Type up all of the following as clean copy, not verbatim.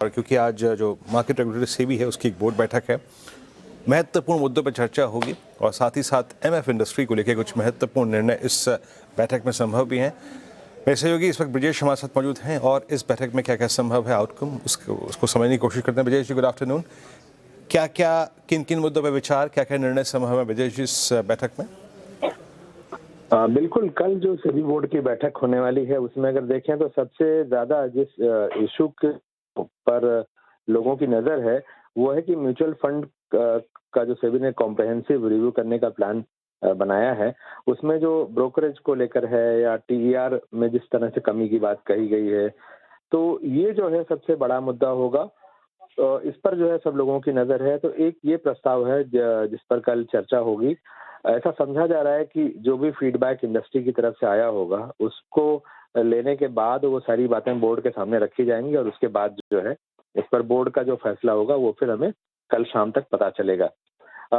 और क्योंकि आज जो मार्केट रेगुलेटर सेबी है उसकी एक बोर्ड बैठक है, महत्वपूर्ण मुद्दों पर चर्चा होगी और साथ ही साथ एमएफ इंडस्ट्री को लेकर कुछ महत्वपूर्ण निर्णय इस बैठक में संभव भी हैं। मेरे सहयोगी इस वक्त ब्रजेश हमारे साथ मौजूद हैं और इस बैठक में क्या क्या संभव है आउटकम उसको समझने की कोशिश करते हैं। ब्रजेश जी, गुड आफ्टरनून। क्या क्या किन किन मुद्दों पर विचार, क्या क्या निर्णय संभव है ब्रजेश जी इस बैठक में? बिल्कुल, कल जो सेबी बोर्ड की बैठक होने वाली है उसमें अगर देखें तो सबसे ज्यादा जिस इशू के पर लोगों की नजर है वो है कि म्यूचुअल फंड का जो सेबी ने कॉम्प्रहेंसिव रिव्यू करने का प्लान बनाया है, उसमें जो ब्रोकरेज को लेकर है या टीईआर में जिस तरह से कमी की बात कही गई है, तो ये जो है सबसे बड़ा मुद्दा होगा। इस पर जो है सब लोगों की नजर है। तो एक ये प्रस्ताव है जिस पर कल चर्चा होगी। ऐसा समझा जा रहा है कि जो भी फीडबैक इंडस्ट्री की तरफ से आया होगा उसको लेने के बाद वो सारी बातें बोर्ड के सामने रखी जाएंगी और उसके बाद जो है इस पर बोर्ड का जो फैसला होगा वो फिर हमें कल शाम तक पता चलेगा।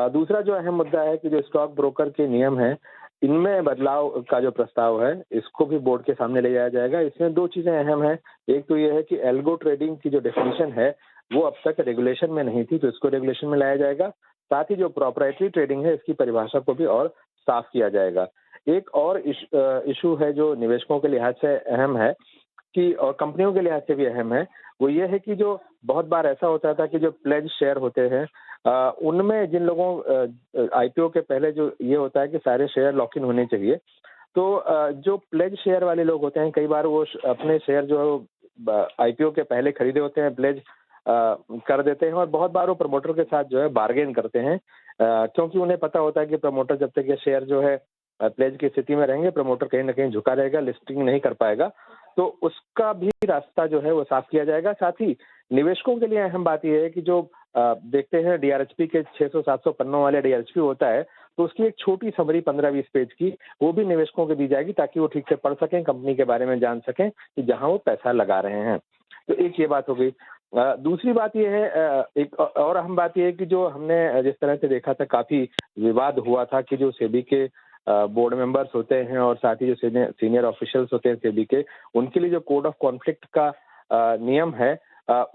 दूसरा जो अहम मुद्दा है कि जो स्टॉक ब्रोकर के नियम है इनमें बदलाव का जो प्रस्ताव है इसको भी बोर्ड के सामने ले जाया जाएगा। इसमें दो चीजें अहम है। एक तो ये है कि एल्गो ट्रेडिंग की जो डेफिनेशन है वो अब तक रेगुलेशन में नहीं थी, तो इसको रेगुलेशन में लाया जाएगा। साथ ही जो प्रोप्राइटरी ट्रेडिंग है इसकी परिभाषा को भी और साफ किया जाएगा। एक और इशू है जो निवेशकों के लिहाज से अहम है कि और कंपनियों के लिहाज से भी अहम है, वो ये है कि जो बहुत बार ऐसा होता था कि जो प्लेज शेयर होते हैं उनमें जिन लोगों आईपीओ के पहले जो ये होता है कि सारे शेयर लॉक इन होने चाहिए, तो जो प्लेज शेयर वाले लोग होते हैं कई बार वो अपने शेयर जो आईपीओ के पहले खरीदे होते हैं प्लेज कर देते हैं और बहुत बार वो प्रमोटर के साथ जो है बार्गेन करते हैं, क्योंकि उन्हें पता होता है कि प्रमोटर जब तक ये शेयर जो है प्लेज की स्थिति में रहेंगे प्रमोटर कहीं ना कहीं झुका रहेगा, लिस्टिंग नहीं कर पाएगा। तो उसका भी रास्ता जो है वो साफ किया जाएगा। साथ ही निवेशकों के लिए अहम बात यह है कि जो देखते हैं डीआरएचपी के 600-700 पन्नों वाले डीआरएचपी होता है, तो उसकी एक छोटी समरी 15-20 पेज की वो भी निवेशकों को दी जाएगी ताकि वो ठीक से पढ़ सकें, कंपनी के बारे में जान सकें कि जहां वो पैसा लगा रहे हैं। तो एक ये बात हो गई। दूसरी बात यह है, एक और अहम बात यह है कि जो हमने जिस तरह से देखा था काफी विवाद हुआ था कि जो सेबी के बोर्ड मेंबर्स होते हैं और साथ ही जो सीनियर ऑफिशियल्स होते हैं सेबी के, उनके लिए जो कोड ऑफ कॉन्फ्लिक्ट का नियम है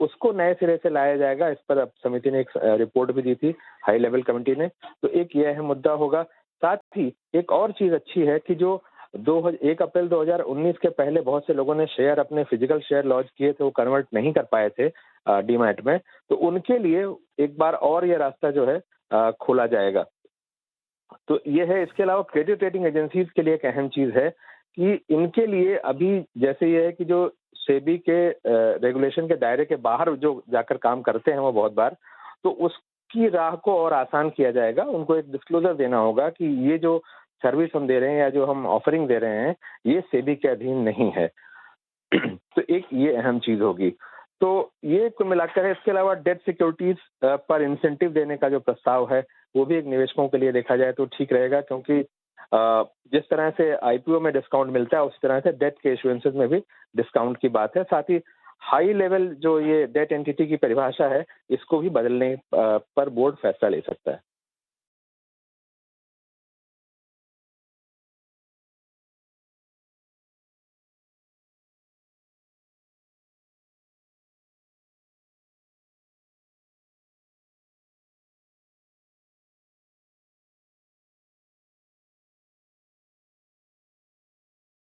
उसको नए सिरे से लाया जाएगा। इस पर समिति ने एक रिपोर्ट भी दी थी, हाई लेवल कमेटी ने। तो एक यह मुद्दा होगा। साथ ही एक और चीज अच्छी है कि जो 1 अप्रैल 2019 के पहले बहुत से लोगों ने शेयर अपने फिजिकल शेयर लॉन्च किए थे, वो कन्वर्ट नहीं कर पाए थे डीमैट में, तो उनके लिए एक बार और ये रास्ता जो है खोला जाएगा। तो ये है। इसके अलावा क्रेडिट रेटिंग एजेंसीज के लिए एक अहम चीज है कि इनके लिए अभी जैसे ये है कि जो सेबी के रेगुलेशन के दायरे के बाहर जो जाकर काम करते हैं वो बहुत बार, तो उसकी राह को और आसान किया जाएगा। उनको एक डिस्क्लोजर देना होगा कि ये जो सर्विस हम दे रहे हैं या जो हम ऑफरिंग दे रहे हैं ये सेबी के अधीन नहीं है। तो एक ये अहम चीज होगी। तो ये कुल मिलाकर है। इसके अलावा डेट सिक्योरिटीज पर इंसेंटिव देने का जो प्रस्ताव है वो भी एक निवेशकों के लिए देखा जाए तो ठीक रहेगा, क्योंकि जिस तरह से आईपीओ में डिस्काउंट मिलता है उसी तरह से डेट के इशुएंसेस में भी डिस्काउंट की बात है। साथ ही हाई लेवल जो ये डेट एंटिटी की परिभाषा है इसको भी बदलने पर बोर्ड फैसला ले सकता है।